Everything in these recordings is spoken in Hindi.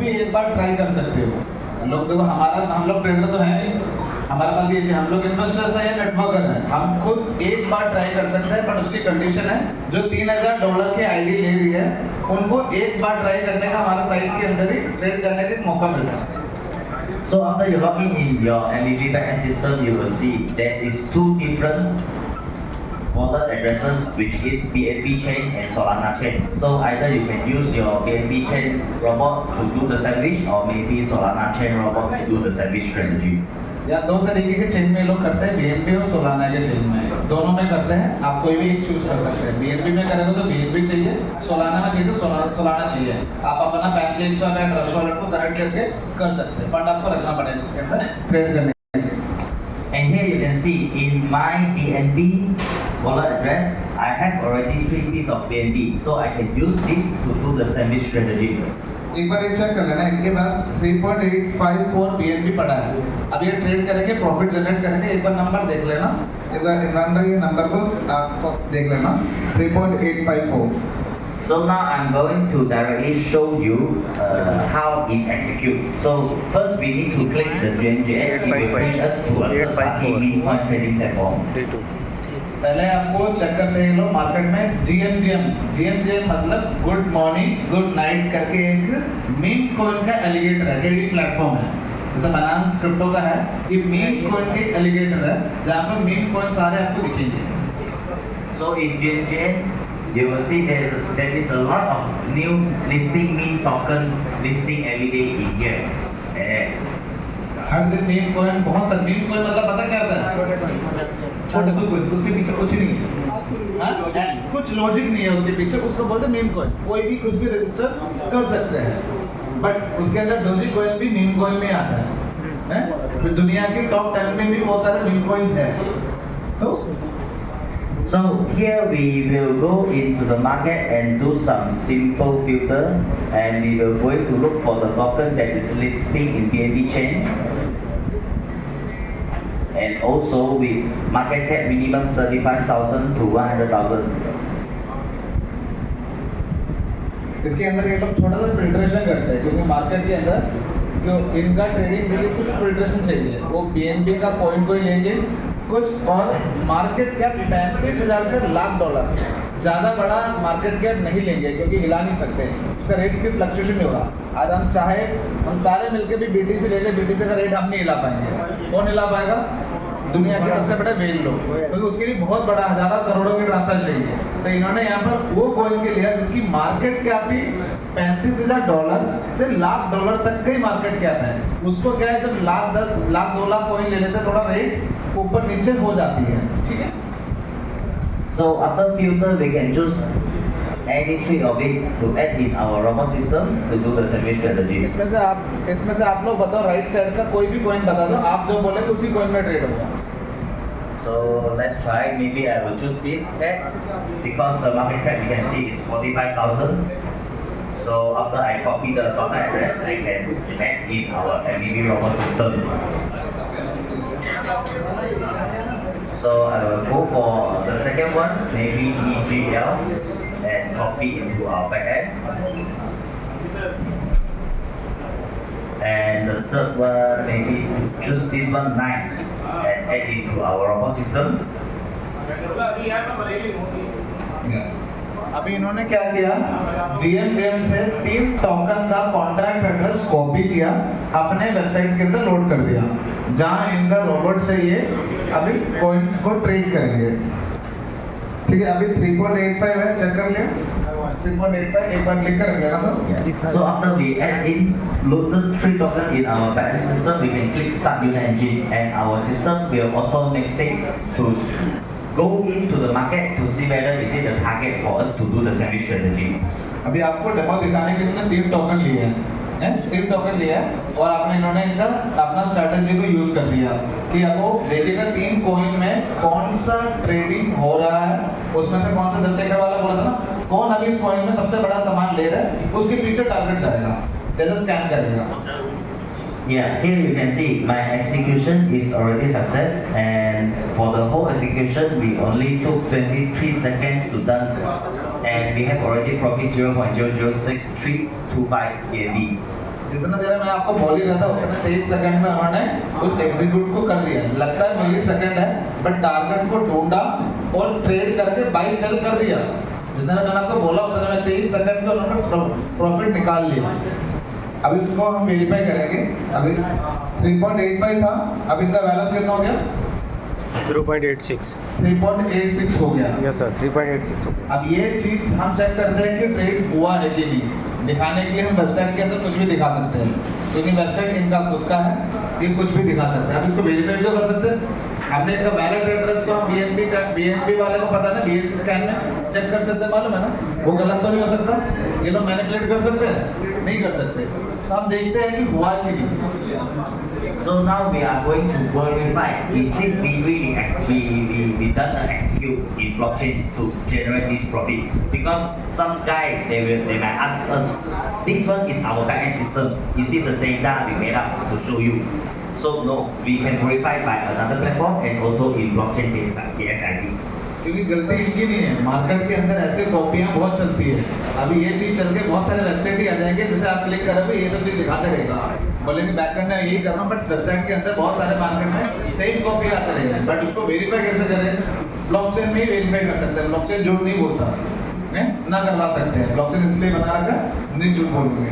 भी एक बार ट्राई कर सकते हो। लोग देखो हम लोग ट्रेडर तो हैं नहीं, हमारे पास ये हम लोग इन्वेस्टर्स हैं या नेटवर्कर हैं, हम खुद एक बार ट्राई कर सकते हैं, पर उसकी कंडीशन है जो $3000 की आईडी ले रही है उनको एक बार ट्राई करने का हमारे साइट के अंदर ही ट्रेड करने का मौका मिलता है। So after you log in your MBB backend system, you will see there is two different wallet addresses, which is BNB chain and Solana chain. So either you can use your BNB chain robot to do the sandwich, or maybe Solana chain robot to do the sandwich strategy. या दो तरीके के चेन में लोग करते हैं, BNB और सोलाना के चेन में, दोनों में करते हैं। आप कोई भी एक चूज कर सकते हैं। BNB में करेंगे तो BNB चाहिए, सोलाना में चाहिए तो सोलाना चाहिए। आप अपना पैनकेक स्वैप या ट्रस्ट वॉलेट को कनेक्ट करके कर सकते हैं। फंड आपको रखना पड़ेगा उसके अंदर ट्रेड करने के लिए। And here you can see in my BNB wallet address, I have already 3 pieces of BNB, so I can use this to do the sandwich strategy. एक बार एक चेक कर लेना, इनके पास 3.854 BNB पड़ा है। अब ये ट्रेड करेंगे, प्रॉफिट जनरेट करेंगे। एक बार नंबर देख लेना, एक बार इमरान ये नंबर को आपको देख लेना 3.854। So now I'm going to directly show you how it executes. So first we need to click the GMJN. It will bring us to a third-party meme coin trading platform. पहले आपको चेक करते हैं लोग मार्केट में GMGM मतलब गुड मॉर्निंग गुड नाइट करके एक मीम कॉइन का एलिगेटर है, ट्रेडिंग प्लेटफॉर्म है। जैसे बाइनेंस क्रिप्टो का है, ये मीम कॉइन की एलिगेटर है जहाँ पर मीम कॉइन सारे आपको दिखेंगे। So in GMJN you will see there is a lot of new listing meme token listing every day in here. हर दिन मीम कॉइन, बहुत सारे मीम कॉइन मतलब पता क्या होता है? छोटे तो कोई, उसके पीछे कुछ नहीं है, कुछ लॉजिक नहीं है उसके पीछे, उसको बोलते हैं मीम कॉइन। कोई भी कुछ भी रजिस्टर कर सकते हैं, बट उसके अंदर डोजी कॉइन भी मीम कॉइन में आता है। फिर दुनिया के टॉप 10 में भी बहुत सारे मीम कॉइन्स हैं। तो So here we will go into the market and do some simple filter, and we will going to look for the token that is listing in BNB chain, and also with market cap minimum 35,000 to 100,000. इसके अंदर ये लोग थोड़ा सा फिल्ट्रेशन करते हैं, क्योंकि मार्केट के अंदर जो इनका ट्रेडिंग के लिए कुछ फिल्ट्रेशन चाहिए। वो BNB का कॉइन को ही लेंगे कुछ, और मार्केट कैप 35,000 से $1,00,000, ज़्यादा बड़ा मार्केट कैप नहीं लेंगे क्योंकि हिला नहीं सकते, उसका रेट की फ्लक्चुएशन नहीं होगा। आज हम चाहे हम सारे मिलके भी BTC ले लें, BTC का रेट हम नहीं हिला पाएंगे। कौन हिला पाएगा? दुनिया के सबसे बड़े वेल लोग, क्योंकि उसके लिए बहुत बड़ा हजारों करोड़ों के ट्रांसफर चाहिए। तो इन्होंने यहाँ पर वो कॉइन के लिया जिसकी मार्केट कैप ही $35,000 से $1,00,000 तक का ही मार्केट कैप है। उसको क्या है, जब लाख 10 लाख 2 लाख कॉइन ले लेते हैं, थोड़ा रेट ऊपर नीचे हो जाती है। ठीक है। So after filter we can choose any three of it to add in our robot system to do the sandwich strategy. इसमें से आप लोग बताओ, राइट साइड का कोई भी कॉइन बता दो, आप जो बोले उसी कॉइन में ट्रेड होगा। So let's try. Maybe I will choose this cat because the market cap you can see is 45,000. So after I copy the token address, I can add in our MBB robot system. So I will go for the second one, maybe EGL, and copy into our backend. And the third one, maybe choose this one 9 and add it to our robot system. अभी इन्होंने क्या किया, GMGM से 3 टोकन का कॉन्ट्रैक्ट एड्रेस कॉपी किया, अपने वेबसाइट के अंदर लोड कर दिया, जहां इनका रोबोट से ये अभी कॉइन को ट्रेड करेंगे। ठीक है, अभी 3.85 है, चेक कर लिया 3.85, एक बार क्लिक कर लेना sir. So after we add in loaded 3 token in our backend system, we can click start new engine, and our system will automatically to go into the market to see whether is it the target for us to do the sandwich strategy. अभी आपको डेमो दिखाने के लिए 3 टोकन लिए हैं, 3 टोकन लिया है, और आपने इन्होंने इनका अपना स्ट्रैटेजी को यूज कर दिया कि अब वो देखिएगा 3 कॉइन में कौन सा ट्रेडिंग हो रहा है, उसमें से कौन सा 10 एकड़ वाला बोला था ना, कौन अभी इस कॉइन में सबसे बड़ा सामान ले रहा है, उसके पीछे टारगेट जाएगा, जैसे स्कैन करेगा। Yeah, here you can see my execution is already success, and for the whole execution we only took 23 seconds to done, and we have already profit 0.00625 BNB. जितना देर मैं आपको बोल ही रहा था उतने 23 सेकंड में उन्होंने उस एग्जीक्यूट को कर दिया। लगता है मिली सेकंड है, बट टारगेट को ढूंढा और ट्रेड करके बाई सेल कर दिया। जितना मैंने आपको बोला उतना में 23 सेकंड में उन्होंने प्रॉफिट निकाल लिया। अब इसको हम वेरीफाई करेंगे। अभी 3.85 था, अब इनका बैलेंस कितना हो गया? 0.86। 3.86 हो गया। यस सर, 3.86 हो गया। अब ये चीज हम चेक करते हैं कि ट्रेड हुआ है कि नहीं। दिखाने के लिए हम वेबसाइट के अंदर कुछ भी दिखा सकते हैं, क्योंकि वेबसाइट इनका खुद का है, ये कुछ भी दिखा सकते हैं। अब इसको वेरीफाई तो कर सकते हैं। हमने इनका वैलिड एड्रेस को हम बीएनबी वाले को पता ना, बीएससी स्कैन में चेक कर सकते हैं, मालूम है ना? वो गलत तो नहीं हो सकता। ये लोग मैनिपुलेट कर सकते हैं? नहीं कर सकते। तो हम देखते हैं कि हुआ कि नहीं। So now we are going to verify is it we done an execute in blockchain to generate this profit, because some guys they might ask us, this one is our backend system, is it the data we made up to show you? So no, we can verify by another platform and also in blockchain KXID. क्योंकि गलती इनकी नहीं है, मार्केट के अंदर ऐसे कॉपियां बहुत चलती है। अभी ये चीज चल के बहुत सारे वेबसाइट ही आ जाएंगे, जैसे आप क्लिक करोगे ये सब चीज दिखाते रहेगा, बोलेंगे बैकएंड में यही कर रहा हूँ, बट वेबसाइट के अंदर बहुत सारे मार्केट में सेम कॉपी आते रहेंगे। बट उसको वेरीफाई कैसे करें? ब्लॉकचेन में ही वेरीफाई कर सकते हैं। ब्लॉकचेन झूठ नहीं बोलता है, ना करवा सकते हैं। ब्लॉकचेन इसलिए बना रखा नहीं झूठ बोलेंगे।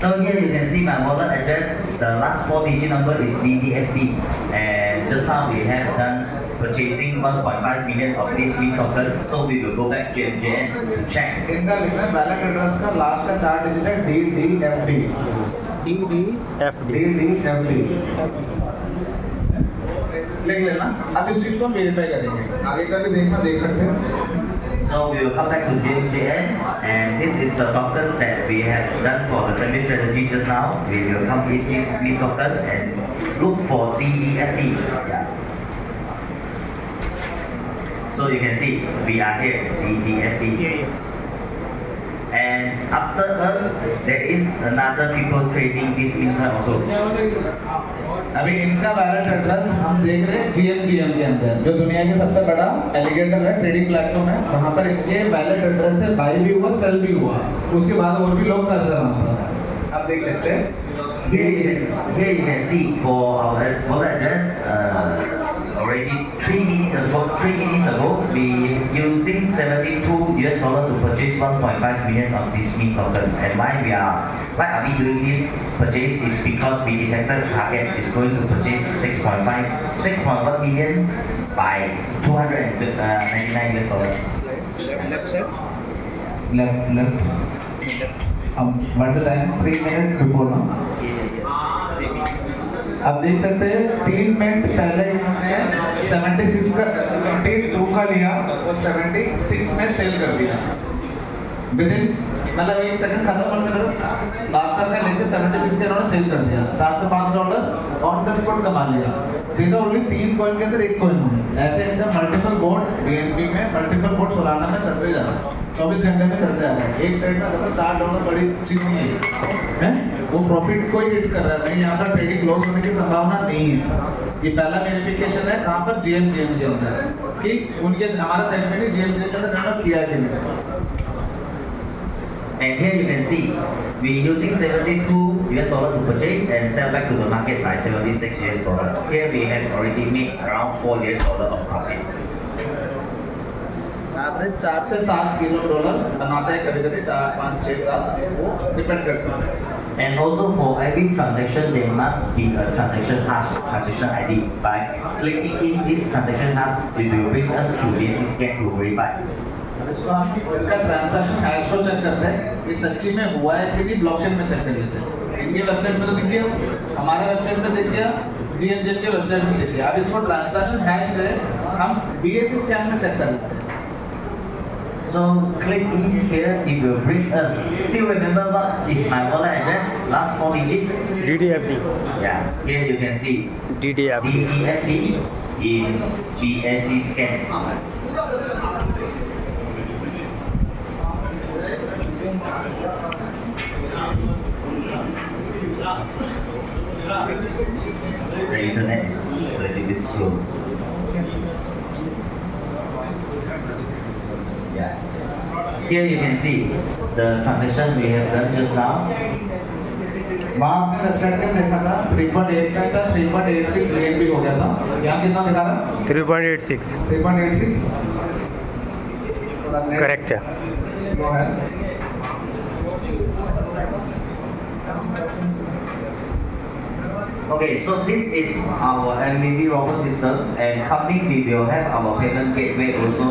So here you can see my wallet address. The last 4 digit number is DDFT, and just now we have done purchasing 1.5 million of this meat token. So we will go back to MJN to check. इनका लिखना है वैलिड एड्रेस का लास्ट का 4 डिजिट है DDFD। DDFD लिख लेना। अब इस चीज को हम वेरीफाई करेंगे, आगे का भी देखना देख सकते हैं। So we will come back to JMJN, and this is the token that we have done for the semi strategy just now. We will come in this meat token and look for DDFT. Yeah. So you can see we are here, DDFT. And after us, there is another people trading this Bitcoin also. अभी इनका वैलिड एड्रेस हम देख रहे हैं GMGM के अंदर, जो दुनिया के सबसे बड़ा एलिगेटर है, ट्रेडिंग प्लेटफॉर्म है। वहाँ पर इनके वैलिड एड्रेस से बाई भी हुआ, सेल भी हुआ, उसके बाद और भी लोग कर रहे हैं वहाँ पर। आप देख सकते हैं। Here you can see for our wallet address, already 3 minutes ago, we using $72 to purchase 1.5 million of this meat token. And why are we doing this purchase is because we detected target is going to purchase 6.1 million by $299. Left side. Left. What's the time? 3 minutes before now. अब देख सकते हैं 3 मिनट पहले इन्होंने 76 का 72 का लिया और 76 में सेल कर दिया। विदिन मतलब 1 सेकंड खत्म होने से बात करके लेके 76 के इन्होंने सेल कर दिया। $400 ऑन द स्पॉट कमा लिया। दे दो ओनली 3 कॉइन के अंदर 1 कॉइन। ऐसे इनका मल्टीपल बोर्ड बीएनबी में मल्टीपल बोर्ड सोलाना में चलते जा रहा है, 24 घंटे में चलते आ रहा है। एक ट्रेड में अगर $4 बड़ी चीज नहीं है, वो प्रॉफिट को ही हिट कर रहा है। नहीं, यहाँ पर ट्रेडिंग लॉस होने की संभावना नहीं है। ये पहला वेरिफिकेशन है कहाँ पर GMGM के अंदर कि उनके हमारा साइड में नहीं GMGM के अंदर इन्होंने किया कि नहीं। And here you can see we using $72 to purchase and sell back to the market by $76. Here we have already made around $4 of profit. Average 4 से 7 किलो डॉलर बनाते हैं, कभी कभी 4, 5, 6, 7, वो डिपेंड करता है। And also for every transaction there must be a transaction hash, transaction ID. By clicking in this transaction hash, it will bring us to this scan to verify. इसको हम इसका ट्रांजैक्शन हैश को चेक करते हैं कि सच्ची में हुआ है कि नहीं, ब्लॉकचेन में चेक कर लेते हैं। इनके वेबसाइट में तो दिख गया, हमारे वेबसाइट में दिख गया, GMGM के वेबसाइट में दिख गया। अब इसको ट्रांजैक्शन हैश से हम BSC स्कैन में चेक कर लेते हैं। So click in here, it will bring us. Still remember what is my wallet address? Last 4 digit? DDFD. Yeah, here you can see DDFD. DDFD in BSC scan. The internet is a little bit slow. Yeah. Here you can see the transaction we have done just now. वहाँ आपने वेबसाइट पे देखा था 3.8 का था, 3.86 रेट भी हो गया था। यहाँ कितना दिखा रहा है? 3.86 3.86 करेक्ट है। वो है। Okay, so this is our MVP robot system, and coming we will have our payment gateway also.